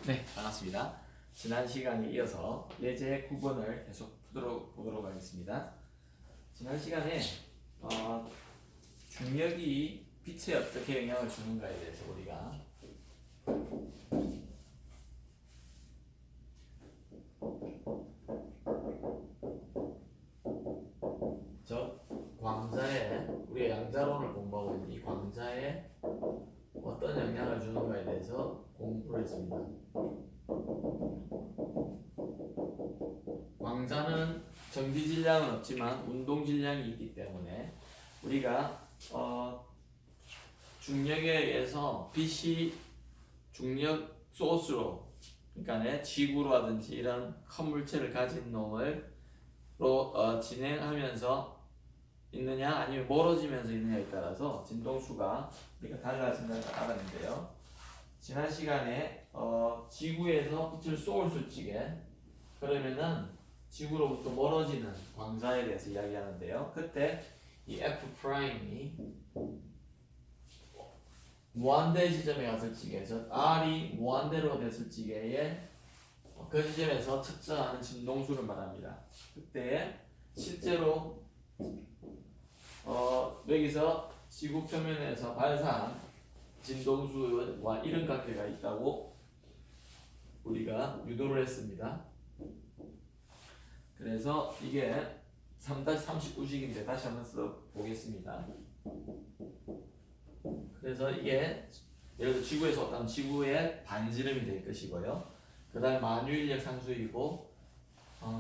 네, 반갑습니다. 지난 시간에 이어서 예제 9번을 계속 보도록 하겠습니다. 지난 시간에 중력이 빛에 어떻게 영향을 주는가에 대해서 우리가 광자에 우리가 양자론을 공부하고 있는 이 광자에 어떤 영향을 주는가에 대해서 공부를 했습니다. 광자는 전기 질량은 없지만 운동 질량이 있기 때문에 우리가 중력에 의해서 빛이 중력 소스로, 그러니까 지구라든지 이런 큰 물체를 가진 놈으로 진행하면서 있느냐 아니면 멀어지면서 있느냐에 따라서 진동수가 우리가 달라진다는 걸 알았는데요. 지난 시간에 지구에서 빛을 쏠 수 있게 그러면은 지구로부터 멀어지는 광자에 대해서 이야기하는데요. 그때 이 F'이 무한대 지점에 갔을 적에서 R이 무한대로 됐을 적에 그 지점에서 측정하는 진동수를 말합니다. 그때 실제로 여기서 지구 표면에서 발사한 진동수와 이런 관계가 있다고 우리가 유도를 했습니다. 그래서 이게 3-39식인데 다시 한번 써보겠습니다. 그래서 이게 예를 들어 지구에서 어떤 지구의 반지름이 될 것이고요. 그 다음 만유인력 상수이고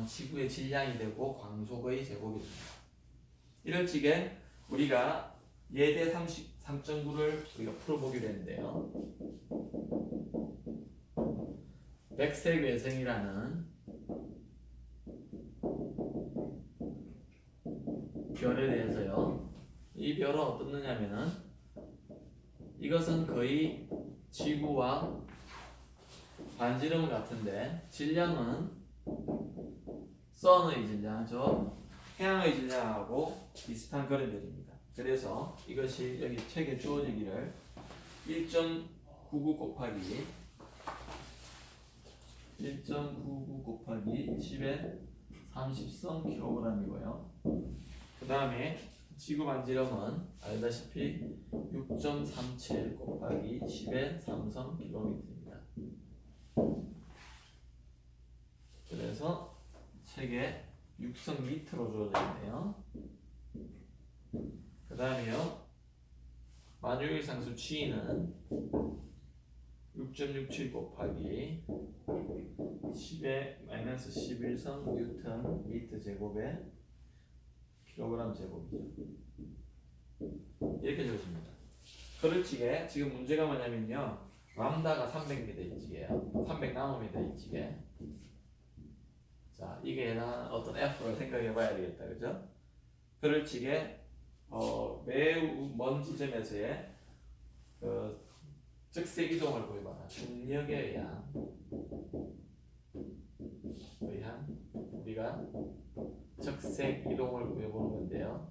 지구의 질량이 되고 광속의 제곱이 됩니다. 이럴 적에 우리가 예제 33.9를 우리가 풀어보기로 했는데요. 백색 외성이라는 별에 대해서요. 이 별은 어떻느냐면은 이것은 거의 지구와 반지름 같은데 질량은 선의 질량, 태양의 질량하고 비슷한 그런 별입니다. 그래서 이것이 여기 책에 주어지기를 1.99 곱하기 10의 30성 kg이고요. 그 다음에 지구 반지름은 알다시피 6.37 곱하기 10의 3성 kg입니다. 그래서 책에 6성 미터로 주어져 있네요. 그 다음에요, 만유일 상수 G는 6.67 곱하기 10의 마이너스 11성 뉴턴 미터 제곱에 킬로그램 제곱이죠. 이렇게 적으십니다. 그렇지게 지금 문제가 뭐냐면요, 람다가 300m 있지게요. 300나노미터 있지게. 자, 이게 어떤 F를 생각해 봐야 되겠다, 그죠? 그렇지게 매우 먼 지점에서의 적색 이동을 구해봐라. 중력에 의한 우리가 적색 이동을 구해보는 건데요.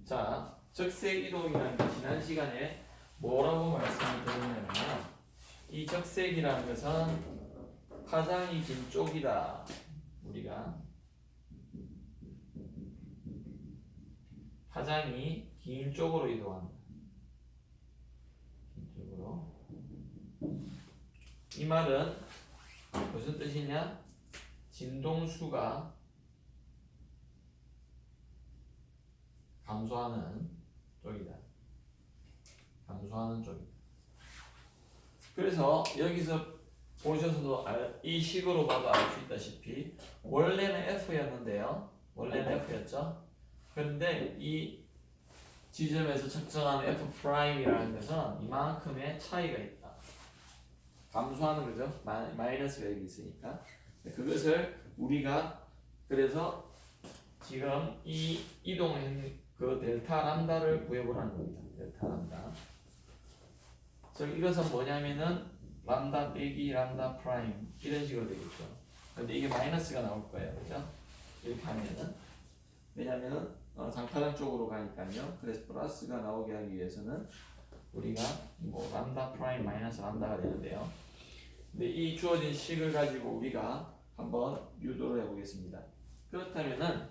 자, 적색 이동이라는 게 지난 시간에 뭐라고 말씀을 드렸냐면요, 이 적색이라는 것은 파장이 긴 쪽이다. 우리가 파장이 긴 쪽으로 이동한다. 긴 쪽으로. 이 말은 무슨 뜻이냐? 진동수가 감소하는 쪽이다. 감소하는 쪽이다. 그래서 여기서 보셔서도 이 식으로 봐도 알 수 있다시피 원래는 F였는데요. 원래는 F였죠. 그런데 이 지점에서 측정하는 F'이라는 것은 이만큼의 차이가 있다. 감소하는 거죠. 마이너스가 여기 있으니까. 그것을 우리가 그래서 지금 이 이동한 그 델타 람다를 구해보라는 겁니다. 델타 람다. 즉 이것은 뭐냐면은 람다 빼기 람다 프라임 이런 식으로 되겠죠. 근데 이게 마이너스가 나올 거예요. 그죠? 이렇게 하면은 왜냐면은 장파장 쪽으로 가니까요. 그래서 플러스가 나오게 하기 위해서는 우리가 뭐 람다 프라임 마이너스 람다가 되는데요. 근데 이 주어진 식을 가지고 우리가 한번 유도를 해보겠습니다. 그렇다면은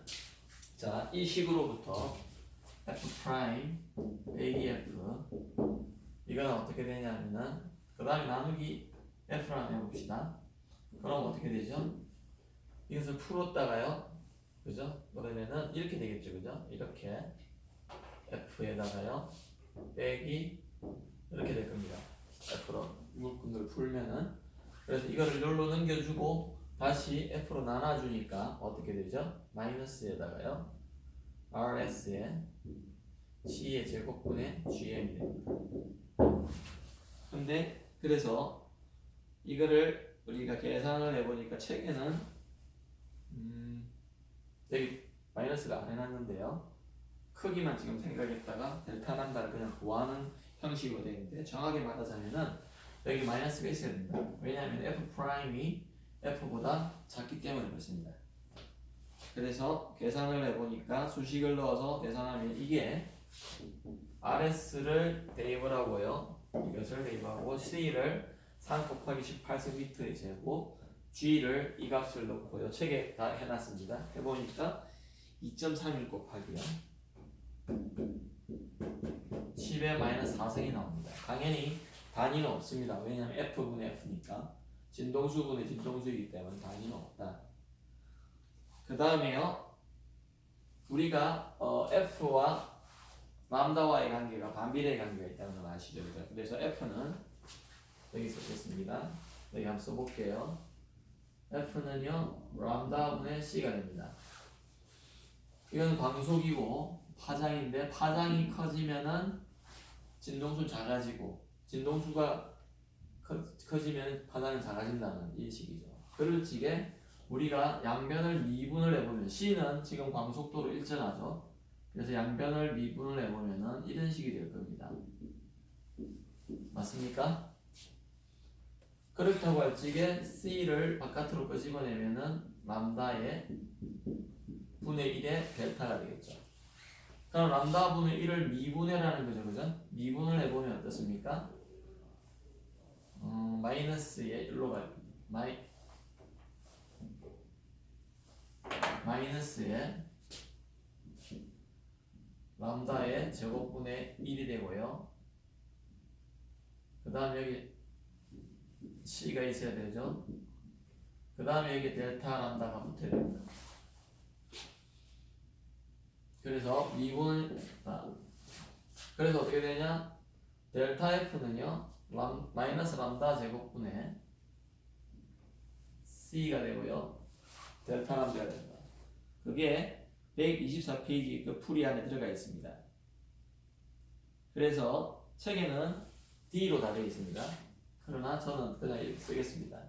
자, 이 식으로부터 f 프라임 빼기 f 이거는 어떻게 되냐면은 그 다음에 나누기 f라고 해봅시다. 그럼 어떻게 되죠? 이것을 풀었다가요, 그죠? 그러면은 이렇게 되겠죠, 그죠? 이렇게 f에다가요 빼기 이렇게 될 겁니다. f로 묶음을 풀면은 그래서 이거를 여기로 넘겨주고 다시 f로 나눠주니까 어떻게 되죠? 마이너스에다가요 rs에 c의 제곱분의 gm이 됩니다. 근데 그래서 이거를 우리가 계산을 해보니까 책에는 여기 마이너스가 안 해놨는데요. 크기만 지금 생각했다가 델타 람다를 그냥 구하는 형식으로 되어 있는데 정확히 말하자면은 여기 마이너스가 있어야 됩니다. 왜냐하면 f 프라임이 f보다 작기 때문에 그렇습니다. 그래서 계산을 해보니까 수식을 넣어서 계산하면 이게 rs를 대입을 하고요. 이것을 대입하고 c를 3 곱하기 18cm의 제곱 g를 이 값을 넣고요. 책에 다 해놨습니다. 해보니까 2.31 곱하기요 10의 마이너스 4승이 나옵니다. 당연히 단위는 없습니다. 왜냐하면 f분의 f니까 진동수분의 진동수이기 때문에 단위는 없다. 그 다음에요 우리가 f와 람다와의 관계가 반비례의 관계가 있다는 걸 아시죠? 그래서 f는 여기 쓰겠습니다. 여기 한번 써볼게요. f는요 람다분의 c가 됩니다. 이건 광속이고 파장인데 파장이 커지면은 진동수 작아지고 진동수가 커지면 파장이 작아진다는 인식이죠. 그럴 적에 우리가 양변을 미분을 해보면 C는 지금 광속도로 일정하죠. 그래서 양변을 미분을 해보면은 이런 식이 될 겁니다. 맞습니까? 그렇다고 할 적에 C를 바깥으로 끄집어내면은 람다의 분의 1의 델타가 되겠죠. 그럼 람다 분의 1을 미분해라는 거죠, 그죠? 미분을 해보면 어떻습니까? 마이너스에 1로 가요. 마이너스에 람다의 제곱분의 1이 되고요. 그 다음 여기 C가 있어야 되죠. 그 다음에 여기 델타 람다가 붙어야 됩니다. 그래서 그래서 어떻게 되냐? 델타 F는요 마이너스 람다 제곱분의 C가 되고요 델타 람다가 됩니다. 그게 124페이지 그 풀이 안에 들어가 있습니다. 그래서 책에는 D로 다 되어 있습니다. 그러나 저는 그냥 이렇게 쓰겠습니다.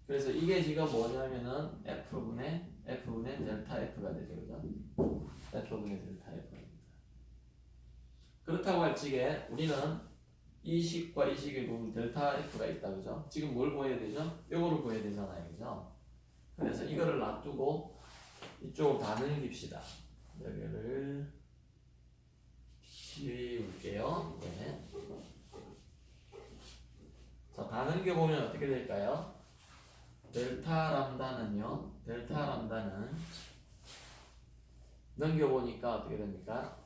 그래서 이게 지금 뭐냐면은 F분의 델타 F가 되죠, 그죠? F분의 델타 F입니다. 그렇다고 할 적에 우리는 이 식과 이 식에 보면 델타 F가 있다, 그죠? 지금 뭘 구해야 되죠? 요거를 구해야 되잖아요, 그죠? 그래서 이거를 놔두고 이쪽을 다 넘깁시다. 여기를 지울게요. 네. 자, 다 넘겨보면 어떻게 될까요? 델타 람다는 넘겨보니까 어떻게 됩니까?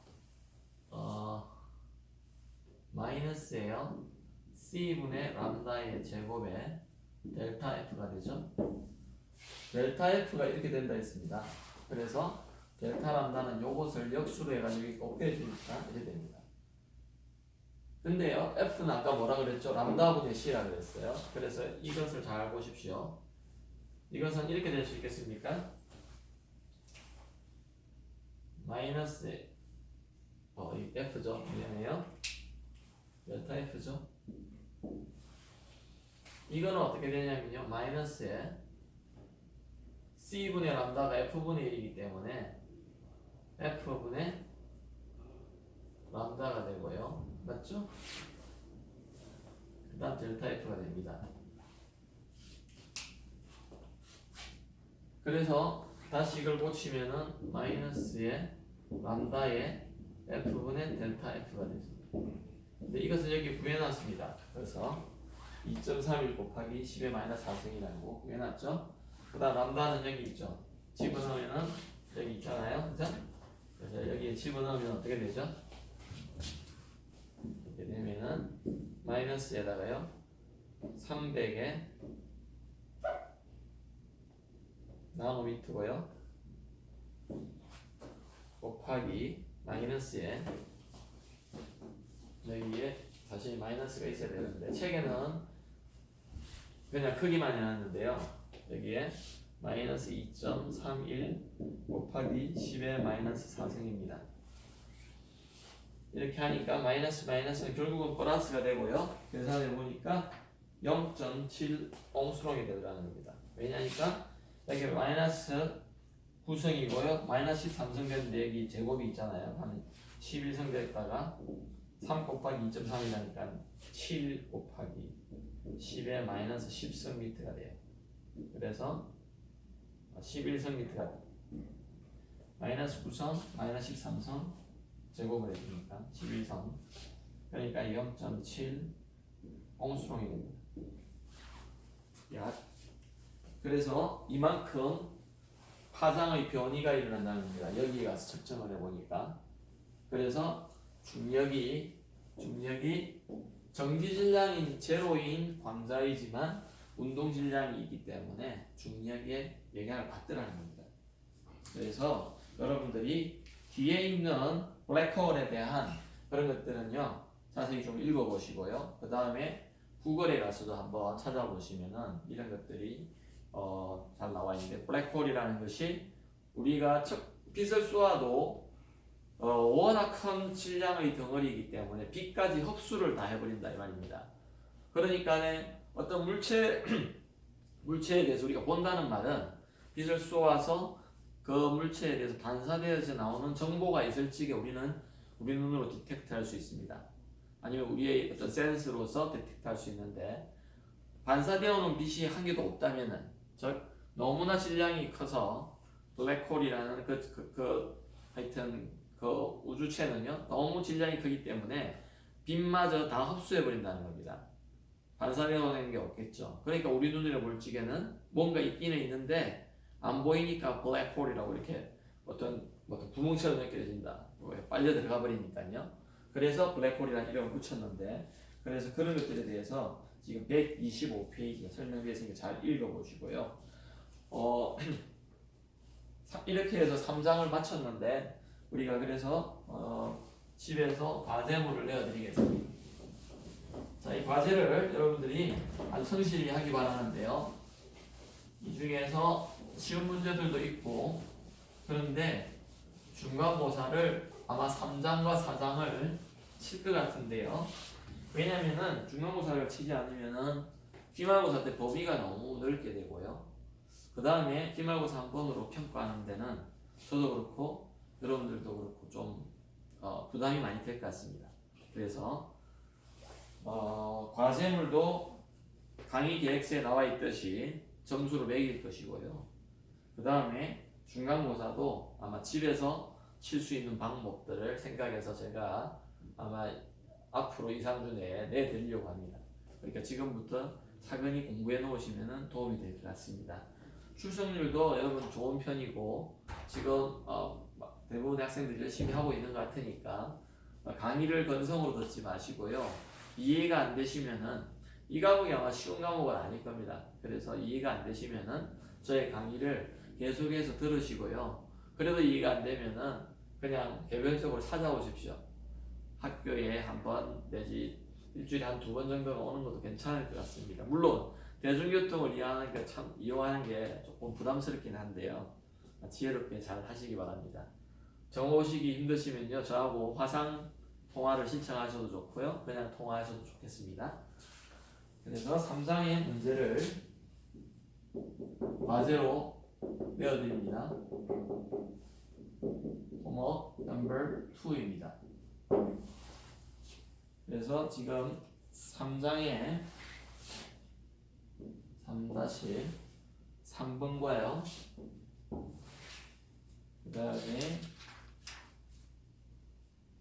마이너스에요. C분의 람다의 제곱에 델타 F가 되죠. 델타 F가 이렇게 된다 했습니다. 그래서 델타 람다는 요것을 역수로 해가지고 곱해주니까 이렇게 됩니다. 근데요, F는 아까 뭐라 그랬죠? 람다분의 C라 그랬어요. 그래서 이것을 잘 보십시오. 이것은 이렇게 될 수 있겠습니까? 마이너스 이 F죠. 미안해요. 델타 F죠. 이거는 어떻게 되냐면요. 마이너스에 C분의 람다가 F분의 1이기 때문에 F분의 람다가 되고요. 맞죠? 그 다음 델타 F가 됩니다. 그래서 다시 이걸 고치면은 마이너스에 람다의 F분의 델타 F가 되죠. 근데 이것을 여기 구해놨습니다. 그래서 2.31 곱하기 10의 마이너스 4승이라고 해놨죠. 그 다음 람다는 여기 있죠. 집어넣으면은 여기 있잖아요. 그죠? 그래서 여기에 집어넣으면 어떻게 되죠? 이렇게 되면은 마이너스에다가요 300에 나노미터고요 곱하기 마이너스에 여기에 다시 마이너스가 있어야 되는데 책에는 그냥 크기만 해놨는데요. 여기에 마이너스 2.31 곱하기 10의 마이너스 4승입니다. 이렇게 하니까 마이너스 마이너스는 결국은 플러스가 되고요. 계산해 보니까 0.7 옹스롱이 되더라는 겁니다. 왜냐니까 여기 마이너스 9승이고요. 마이너스 13승 되는데 여기 제곱이 있잖아요. 한 11승 됐다가 3 곱하기 2.3이라니까 7 곱하기 10의 마이너스 10승 미터가 돼요. 그래서 11승 미터가 돼요. 마이너스 9성, 마이너스 13성 제곱을 해주니까 11성. 그러니까 0.7 옹스롱이 됩니다. 야. 그래서 이만큼 파장의 변이가 일어난다는 겁니다. 여기 가서 측정을 해보니까. 그래서 중력이 정지 질량인 제로인 광자이지만 운동 질량이 있기 때문에 중력에 영향을 받더라는 겁니다. 그래서 여러분들이 뒤에 있는 블랙홀에 대한 그런 것들은요 자세히 좀 읽어보시고요. 그 다음에 구글에 가서도 한번 찾아보시면은 이런 것들이 잘 나와 있는데, 블랙홀이라는 것이 우리가 빛을 쏘아도 워낙 큰 질량의 덩어리이기 때문에 빛까지 흡수를 다 해버린다 이 말입니다. 그러니까 어떤 물체에 대해서 우리가 본다는 말은 빛을 쏘아서 그 물체에 대해서 반사되어서 나오는 정보가 있을 적에 우리는 우리 눈으로 디텍트 할 수 있습니다. 아니면 우리의 어떤 센스로서 디텍트 할 수 있는데, 반사되어 오는 빛이 한 개도 없다면은, 즉 너무나 질량이 커서 블랙홀이라는 하여튼 그 우주체는요 너무 질량이 크기 때문에 빛마저 다 흡수해버린다는 겁니다. 반사되어오는 게 없겠죠. 그러니까 우리 눈으로 볼 적에는 뭔가 있기는 있는데 안 보이니까 블랙홀이라고 이렇게 어떤 구멍처럼 느껴진다. 빨려 들어가 버리니까요. 그래서 블랙홀이라는 이름을 붙였는데, 그래서 그런 것들에 대해서 지금 125페이지에 설명되어 있으니까 잘 읽어보시고요. 이렇게 해서 3장을 마쳤는데, 우리가 그래서 집에서 과제물을 내어드리겠습니다. 자, 이 과제를 여러분들이 아주 성실히 하기 바라는데요. 이 중에서 쉬운 문제들도 있고, 그런데 중간고사를 아마 3장과 4장을 칠 것 같은데요. 왜냐면은 중간고사를 치지 않으면은 기말고사 때 범위가 너무 넓게 되고요. 그 다음에 기말고사 한 번으로 평가하는 데는 저도 그렇고 여러분들도 그렇고 좀 부담이 많이 될 것 같습니다. 그래서 과제물도 강의 계획서에 나와 있듯이 점수를 매길 것이고요. 그 다음에 중간고사도 아마 집에서 칠 수 있는 방법들을 생각해서 제가 아마 앞으로 2, 3주 내에 내드리려고 합니다. 그러니까 지금부터 차근히 공부해 놓으시면 도움이 될 것 같습니다. 출석률도 여러분 좋은 편이고 지금 대부분의 학생들이 열심히 하고 있는 것 같으니까 강의를 건성으로 듣지 마시고요. 이해가 안 되시면은 이 과목이 아마 쉬운 과목은 아닐 겁니다. 그래서 이해가 안 되시면은 저의 강의를 계속해서 들으시고요. 그래도 이해가 안 되면은 그냥 개별적으로 찾아오십시오. 학교에 한 번 내지 일주일에 한 2번 정도는 오는 것도 괜찮을 것 같습니다. 물론 대중교통을 이용하는 게 조금 부담스럽긴 한데요. 지혜롭게 잘 하시기 바랍니다. 정오시기 힘드시면요, 저하고 화상 통화를 신청하셔도 좋고요, 그냥 통화하셔도 좋겠습니다. 그래서 3장의 문제를 과제로 내어드립니다. homework number 2입니다. 그래서 지금 3장에 3-3번과요. 그 다음에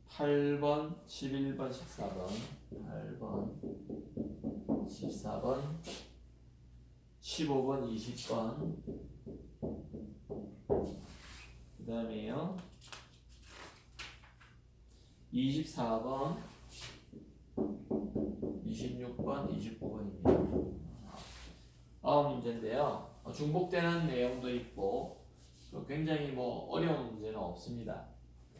8번, 11번, 14번, 8번, 14번, 24번, 15번, 20번, 그 다음에요 24번, 26번, 29번입니다. 9문제인데요. 중복되는 내용도 있고 굉장히 어려운 문제는 없습니다.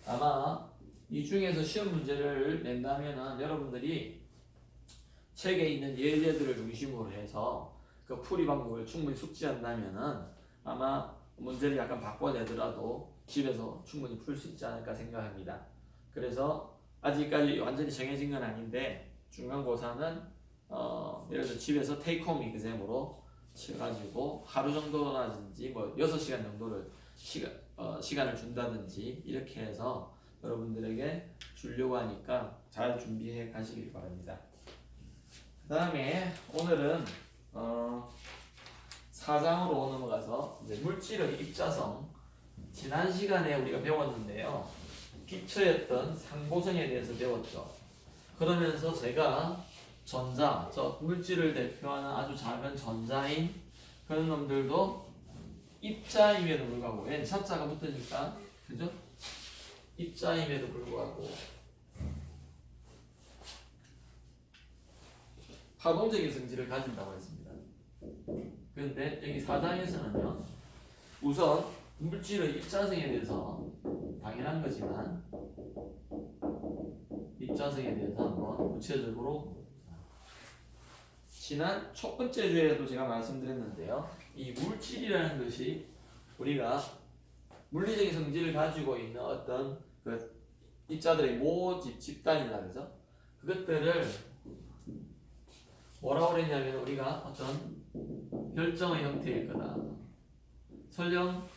아마 이 중에서 시험 문제를 낸다면은 여러분들이 책에 있는 예제들을 중심으로 해서 그 풀이 방법을 충분히 숙지한다면은 아마 문제를 약간 바꿔내더라도 집에서 충분히 풀 수 있지 않을까 생각합니다. 그래서 아직까지 완전히 정해진 건 아닌데 중간고사는 예를 들어 집에서 테이크홈 exam으로 치가지고 하루 정도라든지 6시간 정도를 시간을 준다든지 이렇게 해서 여러분들에게 주려고 하니까 잘 준비해 가시길 바랍니다. 그 다음에 오늘은 4장으로 넘어가서 이제 물질의 입자성, 지난 시간에 우리가 배웠는데요. 기초였던 상보성에 대해서 배웠죠. 그러면서 제가 전자, 물질을 대표하는 아주 작은 전자인 그런 놈들도 입자임에도 불구하고, 얘는 자자가 붙으니까, 그죠? 입자임에도 불구하고 파동적인 성질을 가진다고 했습니다. 그런데 여기 4장에서는요, 우선 물질의 입자성에 대해서 당연한 거지만 입자성에 대해서 한번 구체적으로 지난 첫 번째 주에도 제가 말씀드렸는데요. 이 물질이라는 것이 우리가 물리적인 성질을 가지고 있는 어떤 그 입자들의 모집 집단이라 그러죠. 그것들을 뭐라고 그랬냐면 우리가 어떤 결정의 형태일 거다. 설령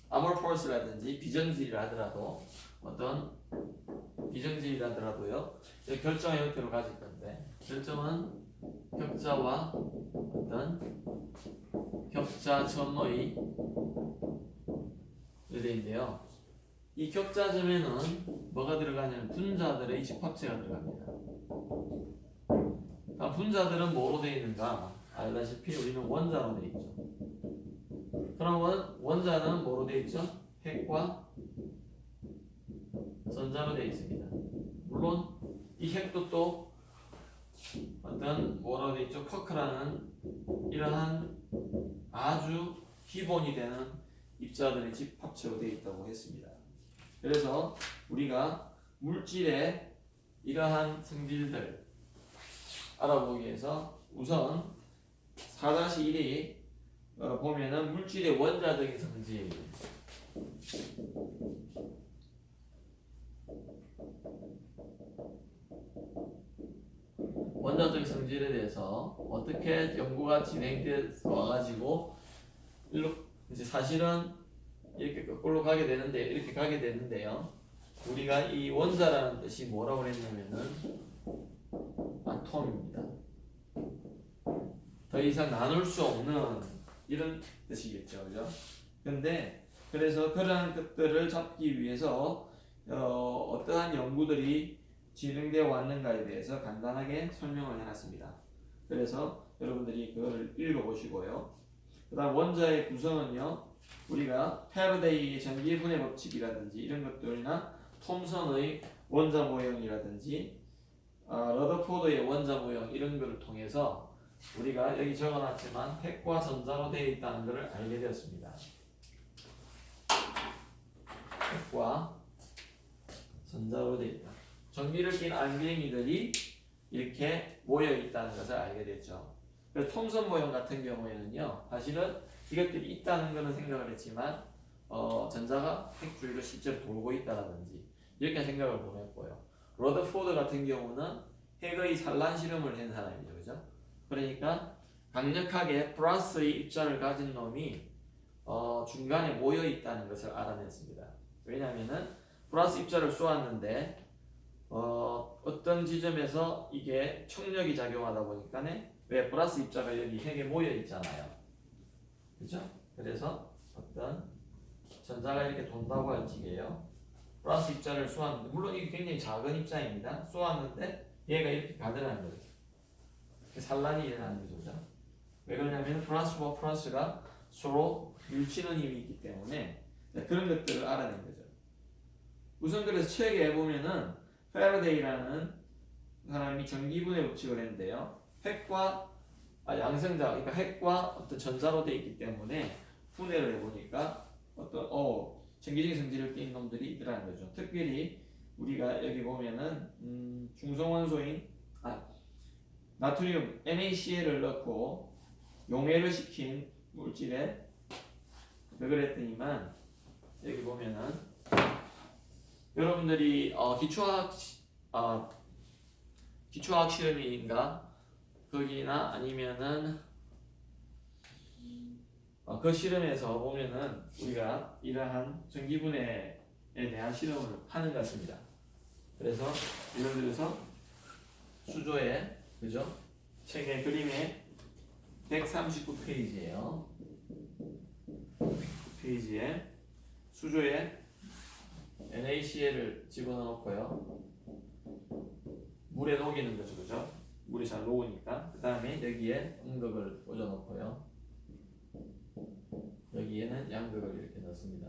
아모포러스라든지 비정질이라 하더라도 어떤 비정질이라더라도요 결정의 형태로 가질 건데, 결정은 격자와 어떤 격자점의 의뢰인데요. 이 격자점에는 뭐가 들어가냐면 분자들의 집합체가 들어갑니다. 분자들은 뭐로 되어 있는가? 알다시피 우리는 원자로 되어 있죠. 그럼 원자는 뭐로 되어 있죠? 핵과 전자로 되어 있습니다. 물론 이 핵도 또 어떤 뭐라고 되어 있죠? 쿼크라는 이러한 아주 기본이 되는 입자들의 집합체로 되어 있다고 했습니다. 그래서 우리가 물질의 이러한 성질들 알아보기 위해서 우선 4-1이 보면은 물질의 원자적인 성질, 원자적 성질에 대해서 어떻게 연구가 진행돼서 와가지고 일로 이제 사실은 이렇게 거꾸로 가게 되는데 이렇게 가게 되는데요. 우리가 이 원자라는 뜻이 뭐라고 그랬냐면은 아톰입니다. 더 이상 나눌 수 없는 이런 뜻이겠죠, 그죠? 근데 그래서 그러한 것들을 잡기 위해서 어떠한 연구들이 진행되어 왔는가에 대해서 간단하게 설명을 해놨습니다. 그래서 여러분들이 그걸 읽어보시고요. 그 다음 원자의 구성은요, 우리가 패러데이의 전기분해 법칙이라든지 이런 것들이나 톰슨의 원자 모형이라든지 러더포드의 원자 모형 이런 것을 통해서 우리가 여기 적어놨지만 핵과 전자로 되어 있다는 것을 알게 되었습니다. 핵과 전자로 되어 있다. 전기를 띤 안개미들이 이렇게 모여 있다는 것을 알게 됐죠. 그래서 톰슨 모형 같은 경우에는요, 사실은 이것들이 있다는 것은 생각을 했지만 전자가 핵 주위로 실제로 돌고 있다라든지 이렇게 생각을 못했고요. 러더포드 같은 경우는 핵의 산란 실험을 한 사람이죠, 그죠? 그러니까 강력하게 플러스의 입자를 가진 놈이 중간에 모여 있다는 것을 알아냈습니다. 왜냐하면은 플러스 입자를 쏘았는데 어떤 지점에서 이게 청력이 작용하다 보니까 왜 플러스 입자가 여기 핵에 모여 있잖아요, 그죠? 그래서 어떤 전자가 이렇게 돈다고 할 적이에요. 플러스 입자를 쏘았는데, 물론 이게 굉장히 작은 입자입니다. 쏘았는데 얘가 이렇게 가더라는 거죠. 산란이 일어나는 거죠. 왜 그러냐면 플러스와 플러스가 서로 뭉치는 힘이 있기 때문에 그런 것들을 알아낸 거죠. 우선 그래서 책에 보면은 패러데이라는 사람이 전기분해 법칙을 했는데요. 양성자, 그러니까 핵과 어떤 전자로 되어 있기 때문에 분해를 해보니까 어떤 전기적인 성질을 띈 놈들이 있더라는 거죠. 특별히 우리가 여기 보면은 중성원소인 나트륨 NaCl을 넣고 용해를 시킨 물질에 왜 그랬더니만 여기 보면은 여러분들이 기초화학 실험인가 거기나 아니면은 그 실험에서 보면은 우리가 이러한 전기분해에 대한 실험을 하는 것 같습니다. 그래서 예를 들어서 수조에 그죠? 책의 그림에 139페이지예요. 페이지에 수조에 NaCl을 집어넣고요. 물에 녹이는 거죠, 그죠? 물이 잘 녹으니까. 그 다음에 여기에 음극을 꽂아놓고요. 여기에는 양극을 이렇게 넣습니다.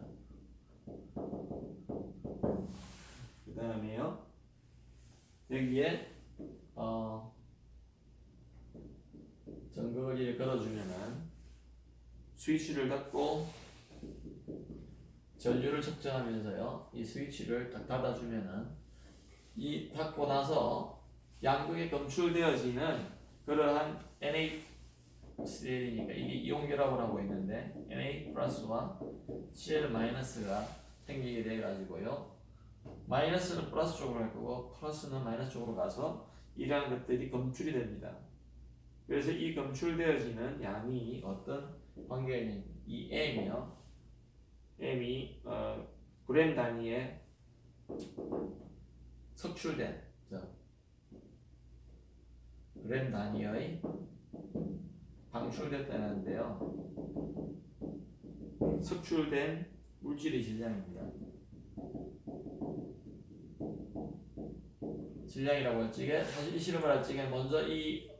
그 다음에요. 여기에 전극을 이렇게 걸어주면은 스위치를 닫고 전류를 측정하면서요. 이 스위치를 딱 닫아주면은 이 닫고 나서 양극에 검출되어지는 그러한 NaCl이니까 이게 이온 결합을 하고 있는데 Na 플러스와 Cl 마이너스가 생기게 돼 가지고요. 마이너스는 플러스 쪽으로 갈 거고 플러스는 마이너스 쪽으로 가서 이러한 것들이 검출이 됩니다. 그래서 이 검출되어지는 양이 어떤 관계가 있는 이 M이요. M이 그램 단위에 섭출된 그램 단위의 방출됐다는데요. 섭출된 물질의 질량입니다. 질량이라고 할 적에 사실 이 실험을 할 적에 먼저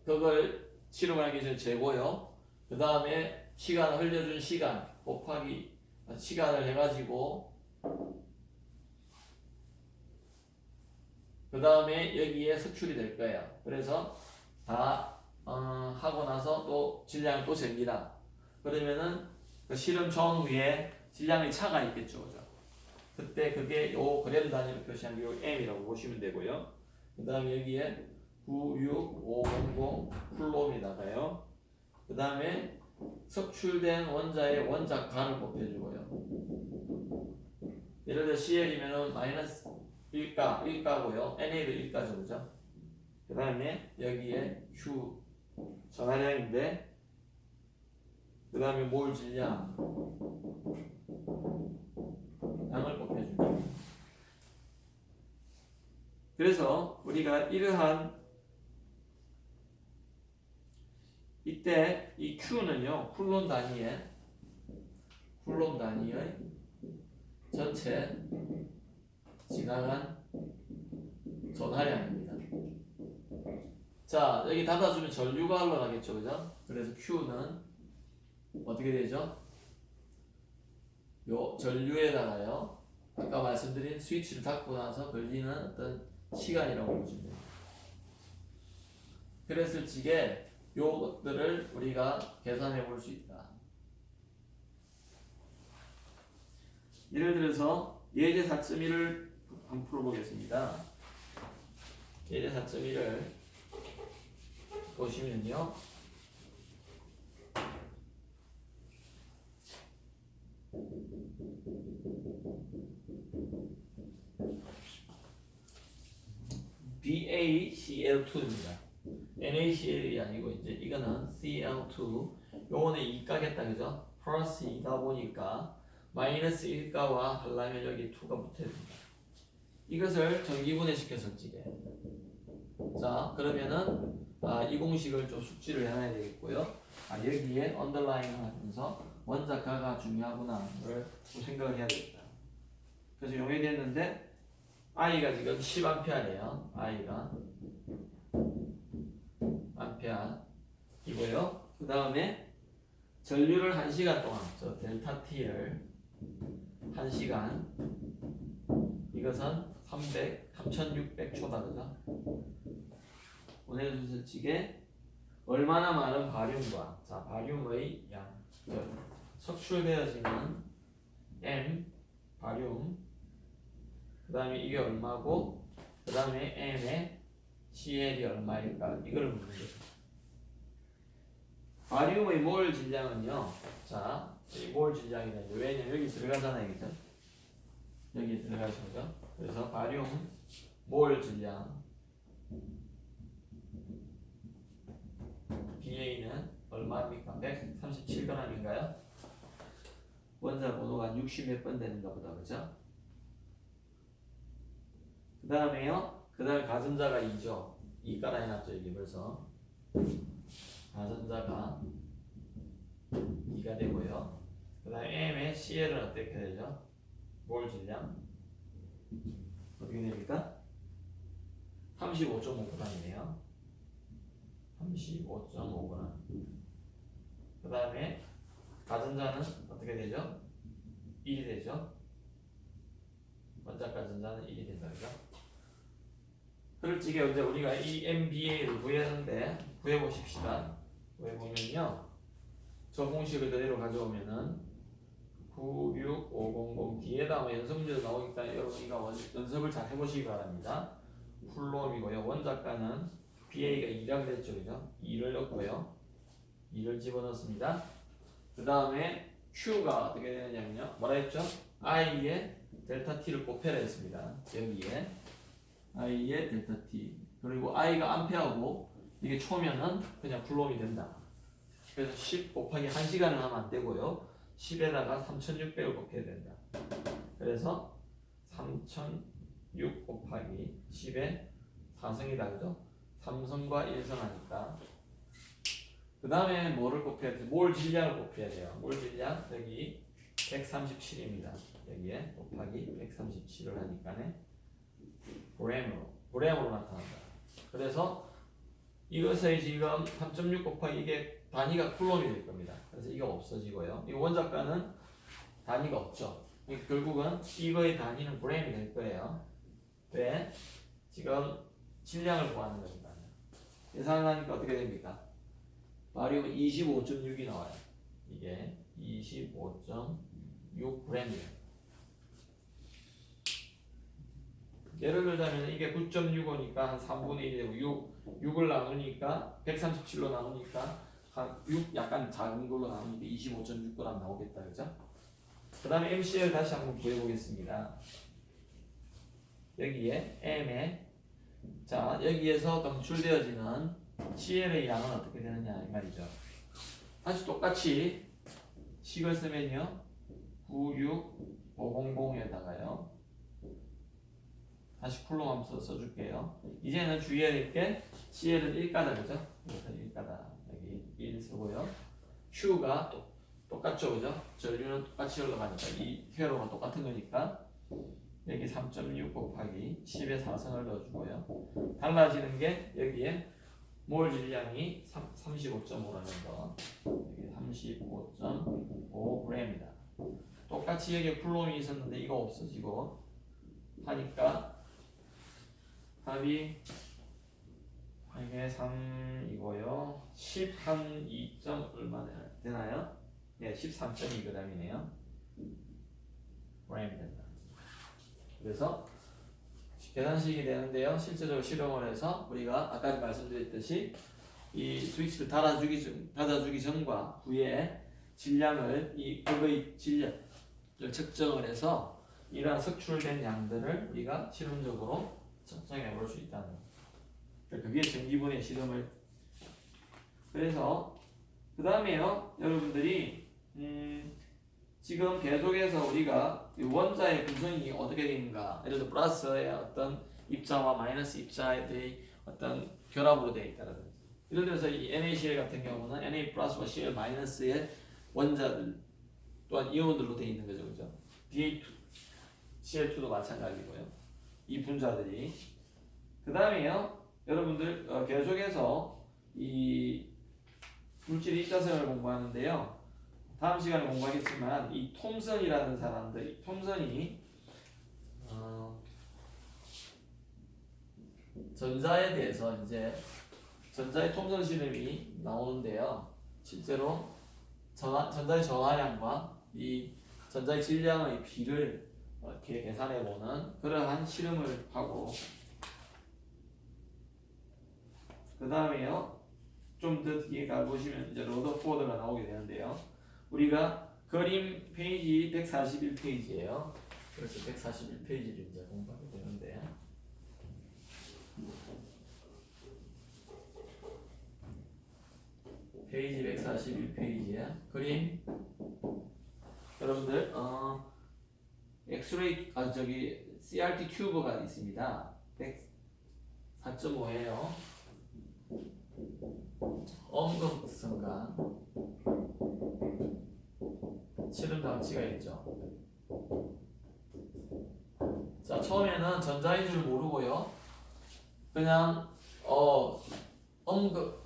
그걸 실험을 하기 전에 재고요. 그 다음에 시간 흘려준 시간 곱하기 시간을 해가지고 그 다음에 여기에 섭출이 될 거예요. 그래서 다 하고 나서 또 질량을 또 잽니다. 그러면은 그 실험 전후에 질량의 차가 있겠죠, 그죠? 그때 그게 요 그램 단위로 표시한 게 요 M이라고 보시면 되고요. 그 다음에 여기에 96500 쿨롬이다가요. 그 다음에 섭출된 원자의 원자간을 곱해주고요. 예를 들어 CL이면은 마이너스 1가고요. NA도 1가죠, 그죠? 그 다음에 여기에 Q 전하량인데, 그 다음에 몰 질량 양을 곱해줍니다. 그래서 우리가 이러한 이때 이 Q는요 쿨롬 단위의 전체 지나간 전하량입니다. 자, 여기 닫아주면 전류가 흘러가겠죠, 그죠? 그래서 Q는 어떻게 되죠? 요 전류에다가요 아까 말씀드린 스위치를 닫고 나서 걸리는 어떤 시간이라고 보시면 됩니다. 그랬을 적에 요것들을 우리가 계산해 볼 수 있다. 예를 들어서 예제 4.1을 한번 풀어보겠습니다. 예제 4.1을 보시면요. BaCl2입니다. NaCl이 아니고 이제 이거는 Cl2. 요거는 2가겠다, 그죠? 플러스 2다 보니까 마이너스 1가와 하려면 여기 2가 붙어야 됩니다. 이것을 전기분해 시켜서 찌게. 자, 그러면은 이 공식을 좀 숙지를 해놔야 되겠고요. 여기에 언더라인 하면서 원자가가 중요하구나를 생각을 해야 되겠다. 그래서 용해됐는데 I가 지금 10A예요. I가 암페어 시간이고요. 그 다음에 전류를 1시간 동안 저 델타 T를 1시간 이것은 3600초다 그죠? 원해주설칙에 얼마나 많은 바륨과 자 바륨의 양 석출되어지는 M 바륨 그 다음에 이게 얼마고 그 다음에 M의 CL이 얼마일까 이걸 묻는 거죠. 바륨의 몰 질량은요. 자, 이 몰 질량이다. 왜냐면 여기 들어가잖아요, 그죠? 여기 들어가시죠. 그래서 바륨 몰 질량 BA는 얼마입니까? 137g인가요? 원자 번호가 60 몇 번 되는가 보다, 그죠? 그 다음에요. 그 다음에 가전자가 2죠. 2 깔아놨죠, 여기 벌써. 가전자가 2가 되고요. 그 다음에 M의 CL은 어떻게 되죠? 몰 질량 어떻게 됩니까? 35.5g이네요. 35.5g. 그 다음에 가전자는 어떻게 되죠? 1이 되죠? 원자 가전자는 1이 된다, 그죠? 그럴 적에 이제 우리가 이 MBA를 구했는데 구해보십시다. 구해보면요. 저 공식을 그대로 가져오면은 96500 뒤에다 연습 문제도 나오니까 여러분 이거 연습을 잘 해보시기 바랍니다. 쿨롬이고요. 원자가는 BA가 2라 그랬죠, 그죠? 2를 넣고요. 2를 집어넣습니다. 그 다음에 Q가 어떻게 되느냐면요. 뭐라 했죠? I에 델타 T를 곱해라 했습니다. 여기에 I에 델타 T 그리고 I가 암페어고 이게 초면은 그냥 쿨롬이 된다. 그래서 10 곱하기 1시간을 하면 안 되고요. 10에다가 3600을 곱해야 된다. 그래서 3006 곱하기 10에 4성이다, 그죠? 3성과 1성 하니까. 그 다음에 뭐를 곱해야 돼? 몰 질량을 곱해야 돼요. 몰 질량 여기 137입니다. 여기에 곱하기 137을 하니까네. g으로 나타난다. 그래서 이것의 지금 3.6 곱하기 이게 단위가 쿨롬이 될 겁니다. 그래서 이거 없어지고요. 이 원자가는 단위가 없죠. 결국은 이거의 단위는 g이 될 거예요. 왜? 지금 질량을 구하는 겁니다. 계산하니까 어떻게 됩니까? 바륨은 25.6이 나와요. 이게 25.6g이에요. 예를 들자면 이게 9.65니까 한 3분의 1이 되고 6을 나누니까 137로 나누니까 한 6 약간 작은 걸로 나누니까 25.6g 나오겠다, 그죠? 그 다음에 MCL 다시 한번 구해보겠습니다. 여기에 M에 자 여기에서 검출되어지는 CL의 양은 어떻게 되느냐 이 말이죠. 다시 똑같이 식을 쓰면요 96500에다가요 다시 쿨롬 함수 써줄게요. 이제는 주의해야 될 게 CL은 1가다, 그죠? 그래서 1가다 여기 1 쓰고요. Q가 똑같죠, 그죠? 전류는 똑같이 흘러가니까 이 회로가 똑같은 거니까 여기 3.6 곱하기 10에 4성을 넣어주고요. 달라지는 게 여기에 몰 질량이 35.5라는 거. 여기 35.5g입니다. 똑같이 여기에 쿨롬이 있었는데 이거 없어지고 하니까 답이 이게 3이고요. 10 한 2점 얼마 되나요? 네, 13.2g이네요. g 된다. 그래서 계산식이 되는데요. 실제적으로 실험을 해서 우리가 아까 말씀드렸듯이 이 스위치를 닫아주기 전과 후에 질량을 그거의 질량을 측정을 해서 이러한 석출된 양들을 우리가 실험적으로 측정해 볼 수 있다는 거예요. 그게 전기분해 실험을. 그래서 그 다음에요, 여러분들이 지금 계속해서 우리가 원자의 구성이 어떻게 되는가, 예를 들어 플러스의 어떤 입자와 마이너스 입자의 어떤 결합으로 되어 있다라든지, 예를 들어서 이 NaCl 같은 경우는 Na 플러스와 Cl 마이너스의 원자들 또한 이온들로 되어 있는 거죠, 그죠? Da2, Cl2도 마찬가지고요. 이 분자들이. 그 다음에요, 여러분들 계속해서 이 물질 입자성을 공부하는데요. 다음 시간에 공부하겠지만 이 톰슨이라는 사람들, 이 톰슨이 전자에 대해서 이제 전자의 톰슨 시름이 나오는데요. 실제로 전자의 전하량과 이 전자의 질량의 비를 이렇게 계산해 보는 그러한 실험을 하고, 그 다음에요 좀 더 뒤에 가보시면 이제 러더포드가 나오게 되는데요. 우리가 그림 페이지 141페이지예요. 그래서 141페이지를 이제 공부하게 되는데, 페이지 141페이지에 그림, 여러분들 엑스레이 CRT 튜브가 있습니다. 104.5예요. 엄극성간 실험 장치가 있죠. 자, 처음에는 전자인 줄 모르고요, 그냥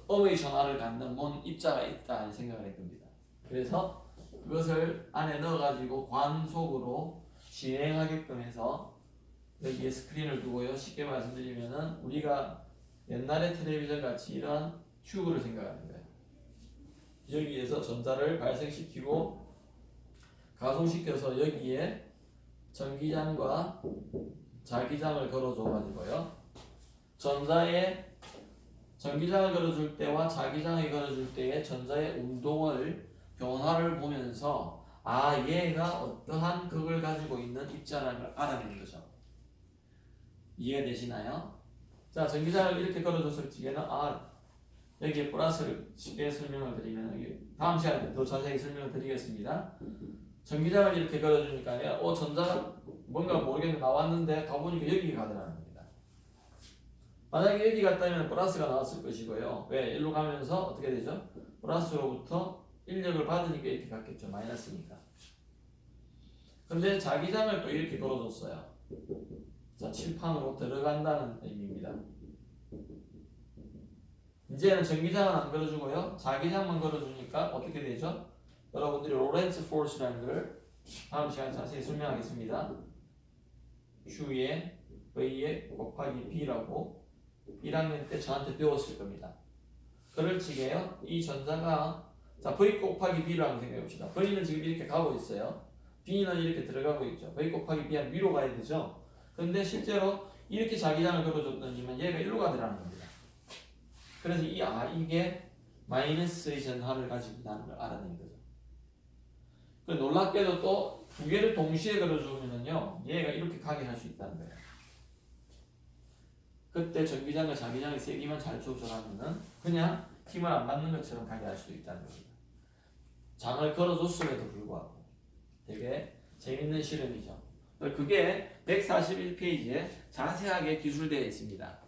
음의 전하를 갖는 뭔 입자가 있다 생각을 할 겁니다. 그래서 그것을 안에 넣어가지고 관 속으로 진행하게끔 해서 여기에 스크린을 두고요. 쉽게 말씀드리면은 우리가 옛날에 텔레비전 같이 이런 튜브를 생각하는 거예요. 여기에서 전자를 발생시키고 가속시켜서 여기에 전기장과 자기장을 걸어줘 가지고요, 전자에 전기장을 걸어줄 때와 자기장을 걸어줄 때의 전자의 운동을 변화를 보면서 얘가 어떠한 극을 가지고 있는 입자라는 걸 알아내는 거죠. 이해되시나요? 자, 전기장을 이렇게 걸어줬을 적에는 여기에 플러스를 쉽게 설명을 드리면, 다음 시간에 더 자세히 설명을 드리겠습니다. 전기장을 이렇게 걸어주니까 전자가 뭔가 모르겠는데 나왔는데 가보니까 여기 가더라는 겁니다. 만약에 여기 갔다면 플러스가 나왔을 것이고요. 왜? 일로 가면서 어떻게 되죠? 플러스로부터 인력을 받으니까 이렇게 갔겠죠. 마이너스니까. 근데 자기장을 또 이렇게 걸어줬어요. 자, 칠판으로 들어간다는 의미입니다. 이제는 전기장은 안 걸어주고요, 자기장만 걸어주니까 어떻게 되죠? 여러분들이 로렌츠 포스라는 걸 다음 시간에 자세히 설명하겠습니다. Q에 V에 곱하기 B라고 1학년 때 저한테 배웠을 겁니다. 그럴 적에요, 이 전자가 V 곱하기 B라고 생각해 봅시다. V는 지금 이렇게 가고 있어요. B는 이렇게 들어가고 있죠. V 곱하기 B는 위로 가야 되죠. 근데 실제로 이렇게 자기장을 걸어줬더니만 얘가 일로 가더라는 겁니다. 그래서 이게 마이너스의 전하를 가지고 있다는 걸 알아낸 거죠. 그 놀랍게도 또 두 개를 동시에 걸어주면요, 얘가 이렇게 가게 할 수 있다는 거예요. 그때 전기장과 자기장의 세기만 잘 조절하면은 그냥 힘을 안 받는 것처럼 가게 할 수도 있다는 겁니다. 장을 걸어줬음에도 불구하고 되게 재밌는 실험이죠. 그게 141페이지에 자세하게 기술되어 있습니다.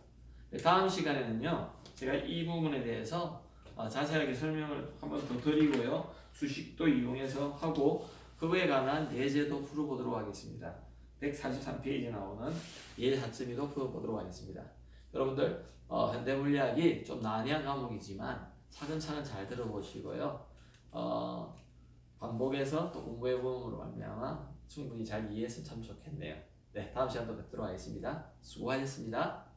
다음 시간에는요, 제가 이 부분에 대해서 자세하게 설명을 한번 더 드리고요, 수식도 이용해서 하고 그거에 관한 예제도 풀어보도록 하겠습니다. 143페이지에 나오는 예 4.2도 풀어보도록 하겠습니다. 여러분들 현대물리학이 좀 난해한 과목이지만 차근차근 잘 들어보시고요, 반복해서 또 공부해보므로 말미암아 충분히 잘 이해했으면 참 좋겠네요. 네, 다음 시간에 또 뵙도록 하겠습니다. 수고하셨습니다.